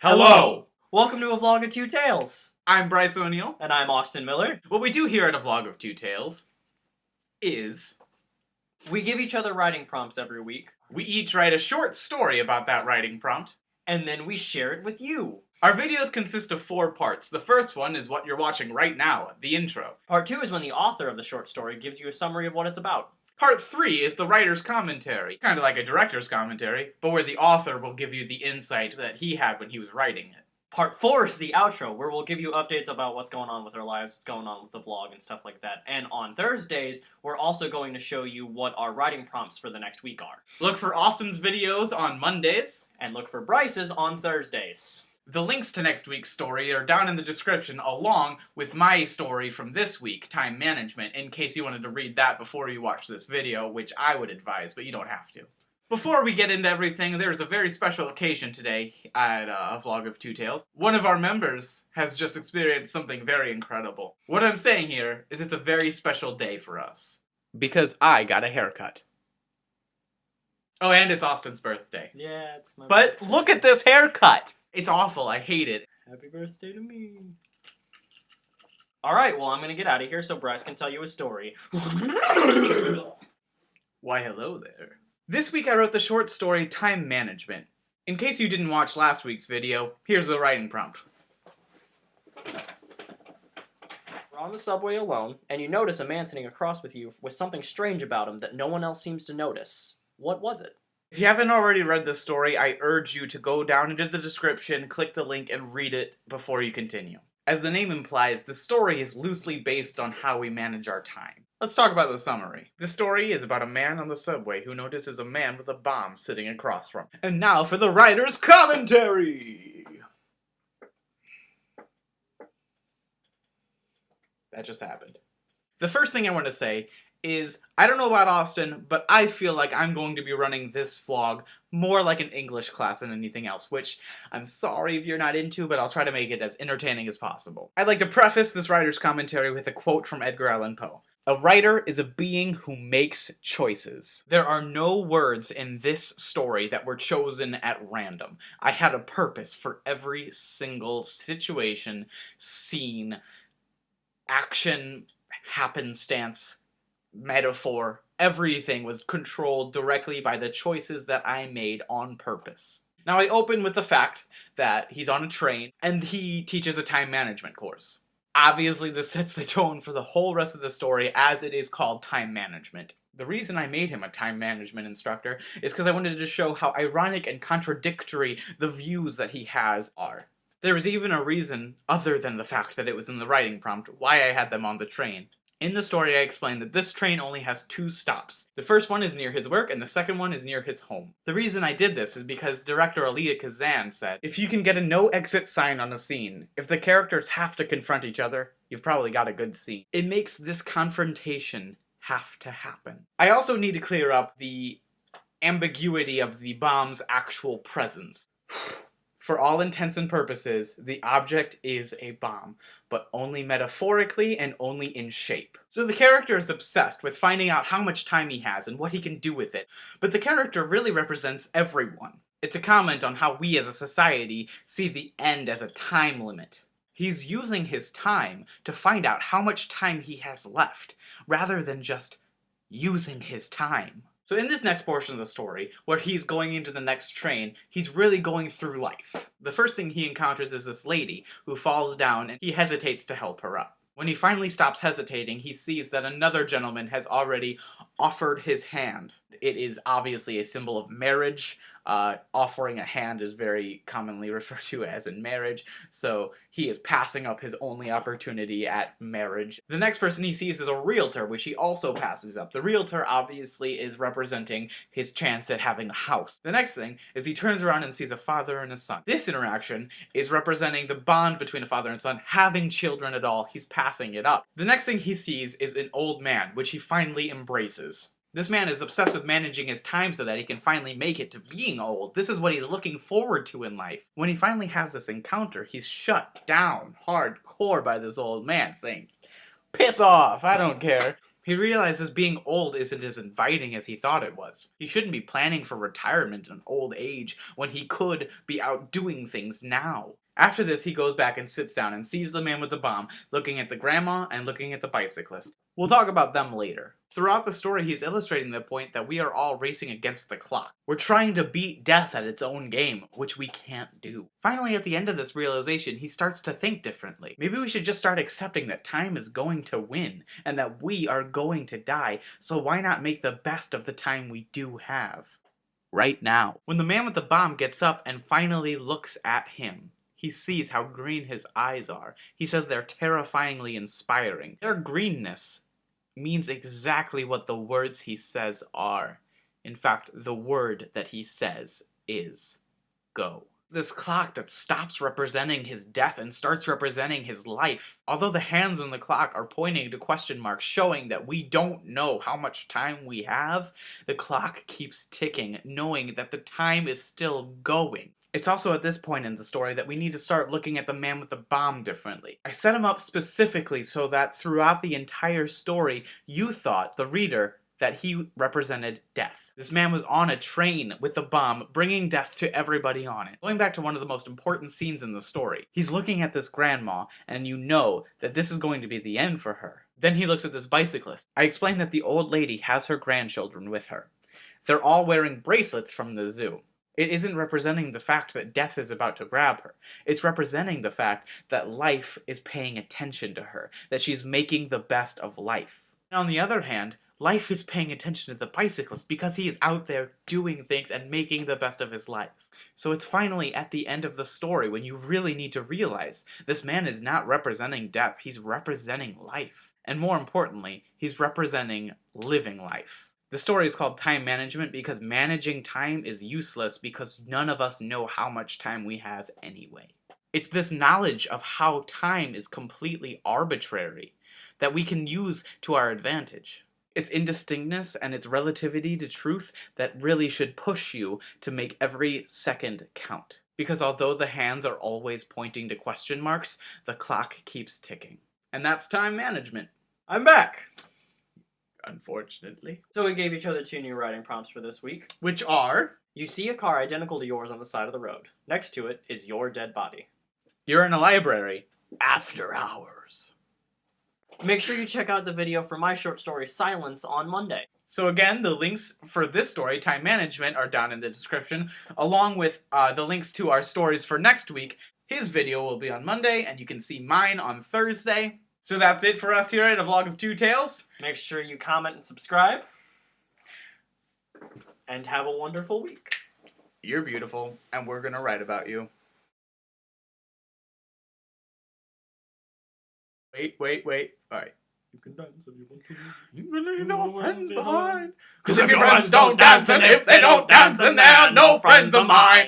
Hello! Welcome to a vlog of Two Tales! I'm Bryce O'Neill. And I'm Austin Miller. What we do here at A Vlog of Two Tales is we give each other writing prompts every week, we each write a short story about that writing prompt, and then we share it with you. Our videos consist of 4 parts. The first one is what you're watching right now, the intro. Part 2 is when the author of the short story gives you a summary of what it's about. Part 3 is the writer's commentary, kind of like a director's commentary, but where the author will give you the insight that he had when he was writing it. Part 4 is the outro, where we'll give you updates about what's going on with our lives, what's going on with the vlog, and stuff like that. And on Thursdays, we're also going to show you what our writing prompts for the next week are. Look for Austin's videos on Mondays, and look for Bryce's on Thursdays. The links to next week's story are down in the description, along with my story from this week, Time Management, in case you wanted to read that before you watch this video, which I would advise, but you don't have to. Before we get into everything, there's a very special occasion today at A Vlog of Two Tales. One of our members has just experienced something very incredible. What I'm saying here is it's a very special day for us. Because I got a haircut. Oh, and it's Austin's birthday. Yeah, it's my But look at this haircut! It's awful, I hate it. Happy birthday to me. Alright, well I'm gonna get out of here so Bryce can tell you a story. Why hello there. This week I wrote the short story Time Management. In case you didn't watch last week's video, here's the writing prompt. We're on the subway alone, and you notice a man sitting across with you with something strange about him that no one else seems to notice. What was it? If you haven't already read this story, I urge you to go down into the description, click the link, and read it before you continue. As the name implies, the story is loosely based on how we manage our time. Let's talk about the summary. The story is about a man on the subway who notices a man with a bomb sitting across from him. And now for the writer's commentary! That just happened. The first thing I want to say is, I don't know about Austin, but I feel like I'm going to be running this vlog more like an English class than anything else, which I'm sorry if you're not into, but I'll try to make it as entertaining as possible. I'd like to preface this writer's commentary with a quote from Edgar Allan Poe. A writer is a being who makes choices. There are no words in this story that were chosen at random. I had a purpose for every single situation, scene, action, happenstance, metaphor. Everything was controlled directly by the choices that I made on purpose. Now I open with the fact that he's on a train and he teaches a time management course. Obviously this sets the tone for the whole rest of the story, as it is called time management. The reason I made him a time management instructor is because I wanted to show how ironic and contradictory the views that he has are. There is even a reason, other than the fact that it was in the writing prompt, why I had them on the train. In the story I explained that this train only has 2 stops. The first one is near his work, and the second one is near his home. The reason I did this is because director Elia Kazan said, if you can get a no exit sign on a scene, if the characters have to confront each other, you've probably got a good scene. It makes this confrontation have to happen. I also need to clear up the ambiguity of the bomb's actual presence. For all intents and purposes, the object is a bomb, but only metaphorically and only in shape. So the character is obsessed with finding out how much time he has and what he can do with it, but the character really represents everyone. It's a comment on how we as a society see the end as a time limit. He's using his time to find out how much time he has left, rather than just using his time. So in this next portion of the story, where he's going into the next train, he's really going through life. The first thing he encounters is this lady who falls down and he hesitates to help her up. When he finally stops hesitating, he sees that another gentleman has already offered his hand. It is obviously a symbol of marriage. Offering a hand is very commonly referred to as in marriage, so he is passing up his only opportunity at marriage. The next person he sees is a realtor, which he also passes up. The realtor obviously is representing his chance at having a house. The next thing is he turns around and sees a father and a son. This interaction is representing the bond between a father and son having children at all. He's passing it up. The next thing he sees is an old man, which he finally embraces. This man is obsessed with managing his time so that he can finally make it to being old. This is what he's looking forward to in life. When he finally has this encounter, he's shut down hardcore by this old man saying, "Piss off, I don't care." He realizes being old isn't as inviting as he thought it was. He shouldn't be planning for retirement in old age when he could be out doing things now. After this, he goes back and sits down and sees the man with the bomb, looking at the grandma and looking at the bicyclist. We'll talk about them later. Throughout the story, he's illustrating the point that we are all racing against the clock. We're trying to beat death at its own game, which we can't do. Finally, at the end of this realization, he starts to think differently. Maybe we should just start accepting that time is going to win, and that we are going to die, so why not make the best of the time we do have? Right now. When the man with the bomb gets up and finally looks at him, he sees how green his eyes are. He says they're terrifyingly inspiring. Their greenness means exactly what the words he says are. In fact, the word that he says is go. This clock that stops representing his death and starts representing his life. Although the hands on the clock are pointing to question marks showing that we don't know how much time we have, the clock keeps ticking, knowing that the time is still going. It's also at this point in the story that we need to start looking at the man with the bomb differently. I set him up specifically so that throughout the entire story, you thought, the reader, that he represented death. This man was on a train with a bomb, bringing death to everybody on it. Going back to one of the most important scenes in the story, he's looking at this grandma, and you know that this is going to be the end for her. Then he looks at this bicyclist. I explained that the old lady has her grandchildren with her. They're all wearing bracelets from the zoo. It isn't representing the fact that death is about to grab her. It's representing the fact that life is paying attention to her, that she's making the best of life. And on the other hand, life is paying attention to the bicyclist because he is out there doing things and making the best of his life. So it's finally at the end of the story when you really need to realize this man is not representing death, he's representing life. And more importantly, he's representing living life. The story is called Time Management because managing time is useless because none of us know how much time we have anyway. It's this knowledge of how time is completely arbitrary that we can use to our advantage. Its indistinctness and its relativity to truth that really should push you to make every second count. Because although the hands are always pointing to question marks, the clock keeps ticking. And that's time management. I'm back! Unfortunately. So we gave each other 2 new writing prompts for this week. Which are, you see a car identical to yours on the side of the road. Next to it is your dead body. you're in a library. After hours. Make sure you check out the video for my short story Silence on Monday. So again, the links for this story, Time Management, are down in the description, along with the links to our stories for next week. His video will be on Monday, and you can see mine on Thursday. So that's it for us here at A Vlog of Two Tales. Make sure you comment and subscribe. And have a wonderful week. You're beautiful, and we're gonna write about you. Wait. Alright. You can dance if you want to. You can leave your friends behind. 'Cause if your friends don't dance, and if they don't dance, then they're no friends of mine.